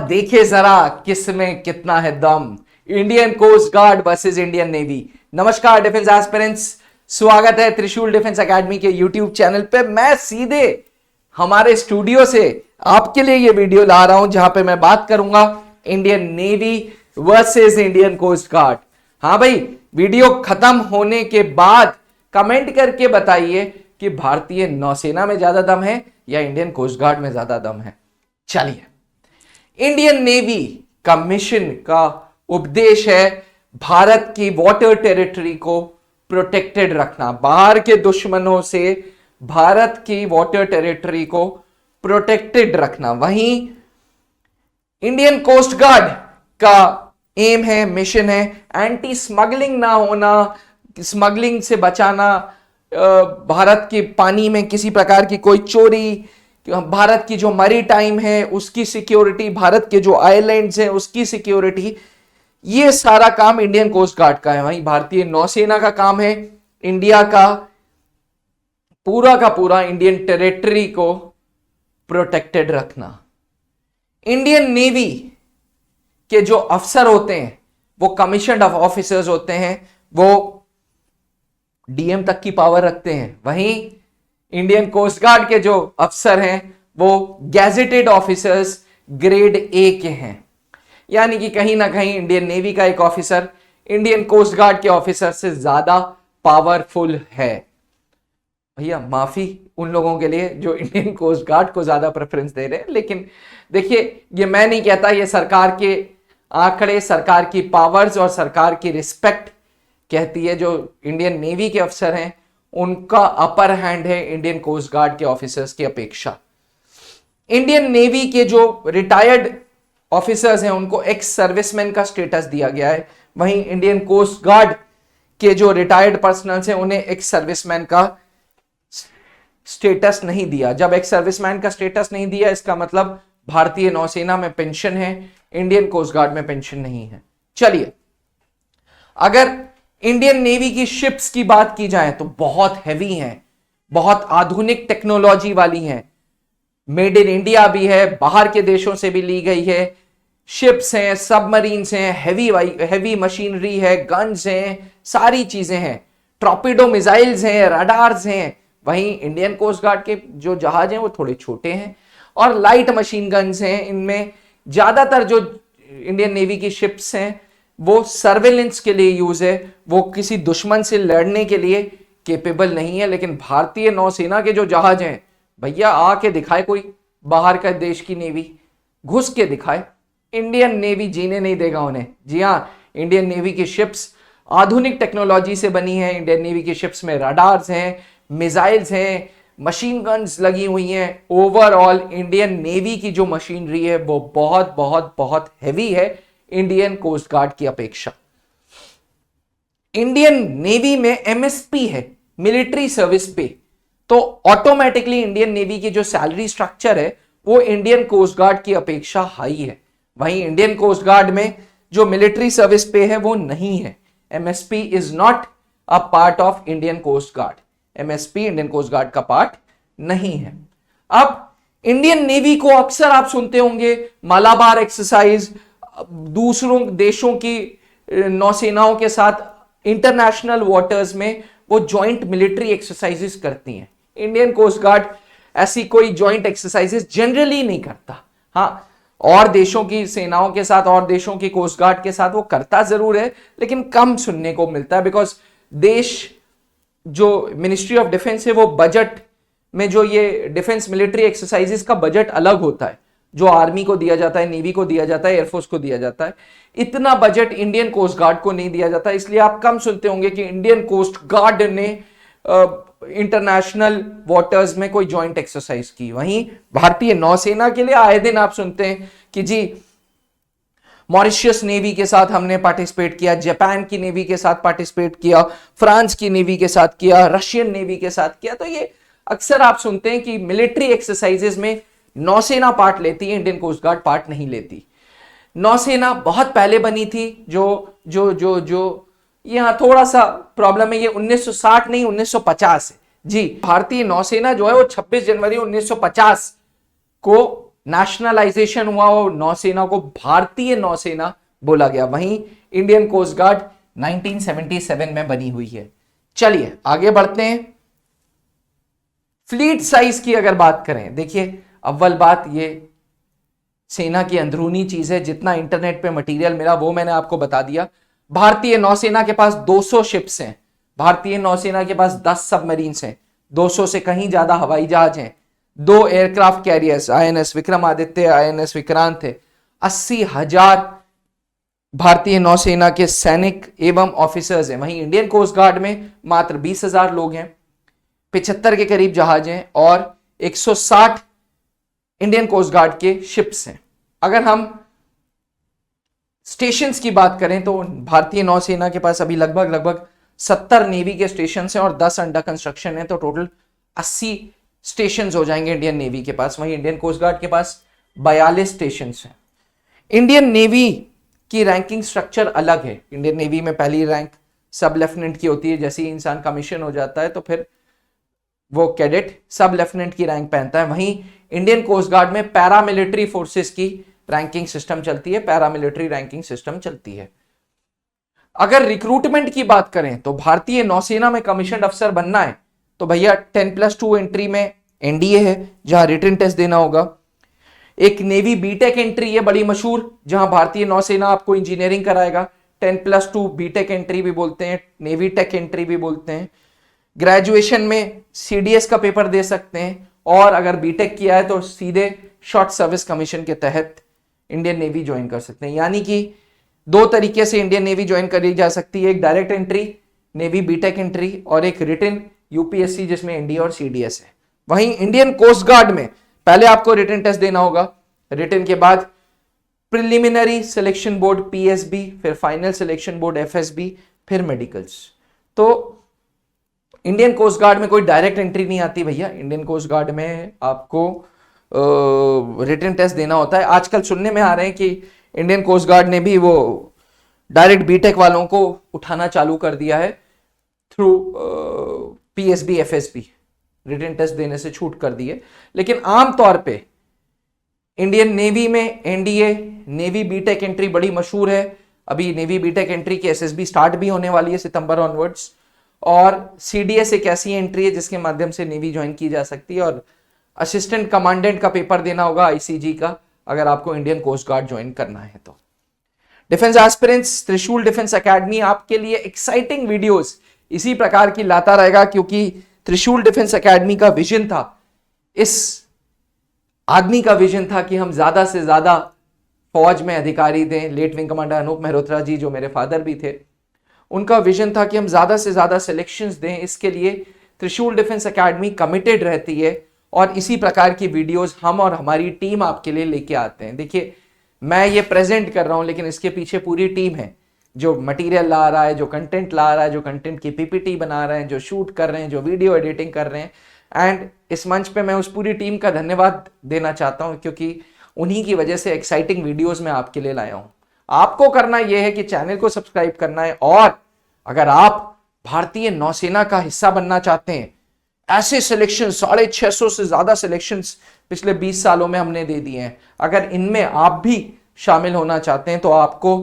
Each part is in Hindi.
देखिए जरा किसमें कितना है दम। Indian coast guard versus Indian navy. नमस्कार डिफेंस एस्पिरेंट्स, स्वागत है त्रिशूल डिफेंस एकेडमी के यूट्यूब चैनल पे। मैं सीधे हमारे स्टूडियो से आपके लिए ये वीडियो ला रहा हूं जहां पे मैं बात करूंगा Indian navy versus Indian coast guard. हाँ भाई, वीडियो खत्म होने के बाद कमेंट करके बताइए कि भारतीय नौसेना में ज्यादा दम है या इंडियन कोस्ट गार्ड में ज्यादा दम है। चलिए, इंडियन नेवी का मिशन का उपदेश है भारत की वाटर टेरिटरी को प्रोटेक्टेड रखना, बाहर के दुश्मनों से भारत की वाटर टेरिटरी को प्रोटेक्टेड रखना। वहीं इंडियन कोस्ट गार्ड का एम है, मिशन है एंटी स्मगलिंग ना होना, स्मगलिंग से बचाना, भारत के पानी में किसी प्रकार की कोई चोरी, भारत की जो मरी टाइम है उसकी सिक्योरिटी, भारत के जो आइलैंड्स हैं उसकी सिक्योरिटी, ये सारा काम इंडियन कोस्ट गार्ड का है। वहीं भारतीय नौसेना का काम है इंडिया का पूरा इंडियन टेरिटरी को प्रोटेक्टेड रखना। इंडियन नेवी के जो अफसर होते हैं वो कमीशन्ड ऑफिसर्स होते हैं, वो डीएम तक की पावर रखते हैं। वहीं इंडियन कोस्ट गार्ड के जो अफसर हैं वो गैजेटेड ऑफिसर्स ग्रेड ए के हैं। यानी कि कहीं ना कहीं इंडियन नेवी का एक ऑफिसर इंडियन कोस्ट गार्ड के ऑफिसर से ज्यादा पावरफुल है। भैया माफी उन लोगों के लिए जो इंडियन कोस्ट गार्ड को ज्यादा प्रेफरेंस दे रहे हैं, लेकिन देखिए ये मैं नहीं कहता, ये सरकार के आंकड़े, सरकार की पावर्स और सरकार की रिस्पेक्ट कहती है। जो इंडियन नेवी के अफसर हैं उनका अपर हैंड है इंडियन कोस्ट गार्ड के ऑफिसर्स की अपेक्षा। इंडियन नेवी के जो रिटायर्ड ऑफिसर्स हैं उनको एक्स सर्विसमैन का स्टेटस दिया गया है। वहीं इंडियन कोस्ट गार्ड के जो रिटायर्ड पर्सनल्स हैं उन्हें एक्स सर्विसमैन का स्टेटस नहीं दिया। जब एक्स सर्विसमैन का स्टेटस नहीं दिया इसका मतलब भारतीय नौसेना में पेंशन है, इंडियन कोस्ट गार्ड में पेंशन नहीं है। चलिए, अगर इंडियन नेवी की शिप्स की बात की जाए तो बहुत हैवी हैं, बहुत आधुनिक टेक्नोलॉजी वाली हैं, मेड इन इंडिया भी है, बाहर के देशों से भी ली गई है। शिप्स हैं, सबमरीन्स हैं, हैवी मशीनरी है, गन्स हैं, सारी चीजें हैं, टॉर्पेडो मिसाइल्स हैं, रडार्स हैं। वहीं इंडियन कोस्ट गार्ड के जो जहाज हैं वो थोड़े छोटे हैं और लाइट मशीन गन्स हैं। इनमें ज्यादातर जो इंडियन नेवी की शिप्स हैं वो सर्वेलेंस के लिए यूज है, वो किसी दुश्मन से लड़ने के लिए केपेबल नहीं है। लेकिन भारतीय नौसेना के जो जहाज हैं, भैया आके दिखाए कोई बाहर का देश की नेवी, घुस के दिखाए, इंडियन नेवी जीने नहीं देगा उन्हें। जी हाँ, इंडियन नेवी की शिप्स आधुनिक टेक्नोलॉजी से बनी है। इंडियन नेवी की शिप्स में रडार्स हैं, मिसाइल्स हैं, मशीन गन्स लगी हुई हैं। ओवरऑल इंडियन नेवी की जो मशीनरी है वो बहुत बहुत बहुत हैवी है इंडियन कोस्ट गार्ड की अपेक्षा। इंडियन नेवी में एमएसपी है, मिलिट्री सर्विस पे, तो ऑटोमेटिकली इंडियन नेवी की जो सैलरी स्ट्रक्चर है वो इंडियन कोस्ट गार्ड की अपेक्षा हाई है। वहीं इंडियन कोस्ट गार्ड में जो मिलिट्री सर्विस पे है वो नहीं है। MSP is not a part of Indian coast guard, MSP Indian coast guard का पार्ट नहीं है। अब इंडियन नेवी को अक्सर आप सुनते होंगे मालाबार एक्सरसाइज, दूसरों देशों की नौसेनाओं के साथ इंटरनेशनल वाटर्स में वो जॉइंट मिलिट्री एक्सरसाइजेस करती हैं। इंडियन कोस्ट गार्ड ऐसी कोई जॉइंट एक्सरसाइजेस जनरली नहीं करता। हाँ, और देशों की सेनाओं के साथ और देशों की कोस्ट गार्ड के साथ वो करता जरूर है, लेकिन कम सुनने को मिलता है। बिकॉज देश जो मिनिस्ट्री ऑफ डिफेंस है वो बजट में जो ये डिफेंस मिलिट्री एक्सरसाइजेस का बजट अलग होता है, जो आर्मी को दिया जाता है, नेवी को दिया जाता है, एयरफोर्स को दिया जाता है। इतना बजट इंडियन कोस्ट गार्ड को नहीं दिया जाता, इसलिए आप कम सुनते होंगे कि इंडियन कोस्ट गार्ड ने इंटरनेशनल वाटर्स में कोई जॉइंट एक्सरसाइज की। वहीं भारतीय नौसेना के लिए आए दिन आप सुनते हैं कि जी मॉरिशियस नेवी के साथ हमने पार्टिसिपेट किया, जापान की नेवी के साथ पार्टिसिपेट किया, फ्रांस की नेवी के साथ किया, रशियन नेवी के साथ किया। तो ये अक्सर आप सुनते हैं कि मिलिट्री एक्सरसाइजेस में नौसेना पार्ट लेती है, इंडियन कोस्ट गार्ड पार्ट नहीं लेती। नौसेना बहुत पहले बनी थी, जो यहाँ थोड़ा सा प्रॉब्लम है, ये 1960 नहीं 1950 है जी। भारतीय नौसेना जो है वो 26 जनवरी 1950 को नेशनलाइजेशन हुआ और नौसेना को भारतीय नौसेना बोला गया। वहीं इंडियन कोस्ट गार्ड 1977 में बनी हुई है। चलिए आगे बढ़ते हैं। फ्लीट साइज की अगर बात करें, देखिए अव्वल बात ये सेना की अंदरूनी चीज है, जितना इंटरनेट पे मटेरियल मिला वो मैंने आपको बता दिया। भारतीय नौसेना के पास 200 शिप्स हैं, भारतीय नौसेना के पास 10 सबमरीन्स हैं, 200 से कहीं ज्यादा हवाई जहाज हैं, 2 aircraft carriers INS Vikramaditya, INS Vikrant है, 80,000 भारतीय नौसेना के सैनिक एवं ऑफिसर्स हैं। वहीं इंडियन कोस्ट गार्ड में मात्र 20,000 लोग हैं, 75 के करीब जहाज हैं और 160 इंडियन कोस्ट गार्ड के शिप्स हैं। अगर हम स्टेशंस की बात करें तो भारतीय नौसेना के पास अभी लगभग 70 नेवी के स्टेशंस हैं और 10 अंडर कंस्ट्रक्शन है, तो टोटल 80 स्टेशंस हो जाएंगे इंडियन नेवी के पास। वहीं इंडियन कोस्ट गार्ड के पास 42 स्टेशंस हैं। इंडियन नेवी की रैंकिंग स्ट्रक्चर अलग है। इंडियन नेवी में पहली रैंक सब लेफ्टिनेंट की होती है, जैसे ही इंसान कमीशन हो जाता है तो फिर वो कैडेट सब लेफ्टिनेंट की रैंक पहनता है। वहीं इंडियन कोस्ट गार्ड में पैरामिलिट्री फोर्सेस की रैंकिंग सिस्टम चलती है, पैरामिलिट्री रैंकिंग सिस्टम चलती है। अगर रिक्रूटमेंट की बात करें तो भारतीय नौसेना में कमीशन अफसर बनना है तो भैया 10+2 एंट्री में NDA है, जहां रिटन टेस्ट देना होगा। एक नेवी बीटेक एंट्री है बड़ी मशहूर, जहां भारतीय नौसेना आपको इंजीनियरिंग कराएगा, 10+2 बीटेक एंट्री भी बोलते हैं, नेवी टेक एंट्री भी बोलते हैं। ग्रेजुएशन में CDS का पेपर दे सकते हैं और अगर बीटेक किया है तो सीधे शॉर्ट सर्विस कमीशन के तहत इंडियन नेवी ज्वाइन कर सकते हैं। यानी कि 2 तरीके से इंडियन नेवी ज्वाइन करी जा सकती है, एक direct entry navy BTech entry और एक रिटन UPSC जिसमें NDA और CDS है। वहीं इंडियन कोस्ट गार्ड में पहले आपको रिटन टेस्ट देना होगा, रिटन के बाद प्रिलिमिनरी सिलेक्शन बोर्ड PSB, फिर फाइनल सिलेक्शन बोर्ड FSB, फिर मेडिकल्स। तो इंडियन कोस्ट गार्ड में कोई डायरेक्ट एंट्री नहीं आती भैया, इंडियन कोस्ट गार्ड में आपको रिटन टेस्ट देना होता है। आजकल सुनने में आ रहे हैं कि इंडियन कोस्ट गार्ड ने भी वो डायरेक्ट बीटेक वालों को उठाना चालू कर दिया है through PSB FSB, written test देने से छूट कर दी है। लेकिन आमतौर पे इंडियन नेवी में NDA नेवी बीटेक एंट्री बड़ी मशहूर है। अभी नेवी बीटेक एंट्री की SSB स्टार्ट भी होने वाली है सितंबर ऑनवर्ड्स, और CDS एक ऐसी एंट्री है जिसके माध्यम से नेवी ज्वाइन की जा सकती है, और असिस्टेंट कमांडेंट का पेपर देना होगा ICG का अगर आपको इंडियन कोस्ट गार्ड ज्वाइन करना है तो। डिफेंस एस्पिरेंट्स, त्रिशूल डिफेंस एकेडमी आपके लिए एक्साइटिंग वीडियोस इसी प्रकार की लाता रहेगा, क्योंकि त्रिशूल डिफेंस एकेडमी का विजन था, इस आदमी का विजन था कि हम ज्यादा से ज्यादा फौज में अधिकारी दें। Late wing commander Anoop Mehrotra ji जो मेरे फादर भी थे, उनका विजन था कि हम ज्यादा से ज्यादा सिलेक्शंस दें। इसके लिए त्रिशूल डिफेंस एकेडमी कमिटेड रहती है और इसी प्रकार की वीडियोस हम और हमारी टीम आपके लिए लेके आते हैं। देखिए मैं ये प्रेजेंट कर रहा हूं, लेकिन इसके पीछे पूरी टीम है जो मटेरियल ला रहा है, जो कंटेंट ला रहा है, जो कंटेंट की PPT बना रहे हैं, जो शूट कर रहे हैं, जो वीडियो एडिटिंग कर रहे हैं। एंड इस मंच पे मैं उस पूरी टीम का धन्यवाद देना चाहता हूं, क्योंकि उन्हीं की वजह से एक्साइटिंग वीडियोस में आपके लिए लाया हूं। आपको करना यह है कि चैनल को सब्सक्राइब करना है, और अगर आप भारतीय नौसेना का हिस्सा बनना चाहते हैं, ऐसे सिलेक्शन 650 से ज्यादा सिलेक्शंस पिछले 20 सालों में हमने दे दिए हैं, अगर इनमें आप भी शामिल होना चाहते हैं तो आपको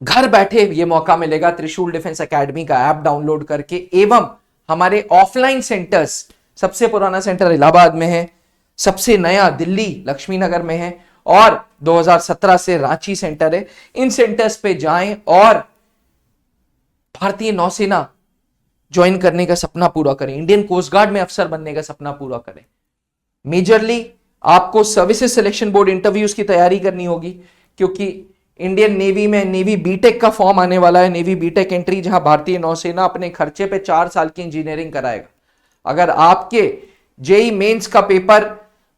घर बैठे ये मौका मिलेगा त्रिशूल डिफेंस एकेडमी का ऐप डाउनलोड करके, एवं हमारे ऑफलाइन सेंटर्स, सबसे पुराना सेंटर इलाहाबाद में है, सबसे नया दिल्ली लक्ष्मी नगर में है, और 2017 से रांची सेंटर है। इन सेंटर्स पे जाएं और भारतीय नौसेना ज्वाइन करने का सपना पूरा करें, इंडियन कोस्ट गार्ड में अफसर बनने का सपना पूरा करें। मेजरली आपको सर्विसेज सिलेक्शन बोर्ड इंटरव्यूज की तैयारी करनी होगी, क्योंकि इंडियन नेवी में नेवी बीटेक का फॉर्म आने वाला है, नेवी बीटेक एंट्री, जहां भारतीय नौसेना अपने खर्चे पे 4 साल की इंजीनियरिंग कराएगा। अगर आपके JEE मेंस का पेपर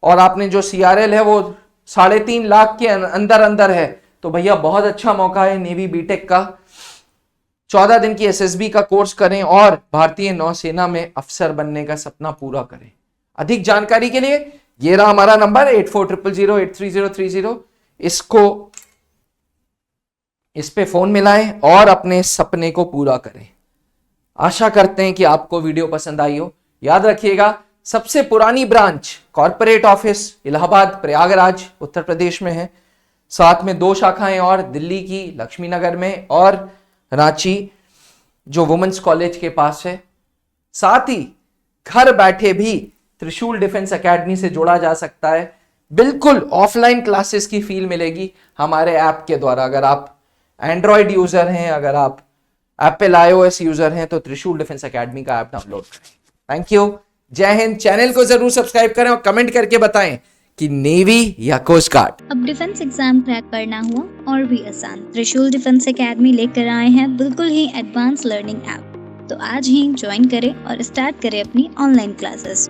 और आपने जो CRL है वो 3.5 लाख के अंदर अंदर है, तो भैया बहुत अच्छा मौका है नेवी बीटेक का। 14 दिन की SSB का कोर्स करें और भारतीय नौसेना में अफसर बनने का सपना पूरा करें। अधिक जानकारी के लिए ये रहा हमारा नंबर 8400083030। इस पे फोन मिलाएं और अपने सपने को पूरा करें। आशा करते हैं कि आपको वीडियो पसंद आई हो। याद रखिएगा, सबसे पुरानी branch corporate office Allahabad Prayagraj Uttar Pradesh में है। साथ में 2 शाखाएं और दिल्ली की लक्ष्मी नगर में और रांची जो वुमेन्स कॉलेज के पास है। साथ ही घर बैठे भी त्रिशूल डिफेंस एकेडमी से जुड़ा जा सकता है। बिल्कुल ऑफलाइन क्लासेस की फील मिलेगी हमारे ऐप के द्वारा। अगर आप एंड्रॉयड यूजर हैं, अगर आप एप्पल iOS यूजर हैं, तो त्रिशूल डिफेंस एकेडमी का ऐप डाउनलोड करें। थैंक यू, जय हिंद। चैनल को जरूर सब्सक्राइब करें और कमेंट करके बताएं कि नेवी या कोस्ट गार्ड। अब डिफेंस एग्जाम क्रैक करना हुआ और भी आसान, त्रिशूल डिफेंस एकेडमी लेकर आए हैं बिल्कुल ही एडवांस लर्निंग ऐप। तो आज ही ज्वाइन करें और स्टार्ट करें अपनी ऑनलाइन क्लासेस।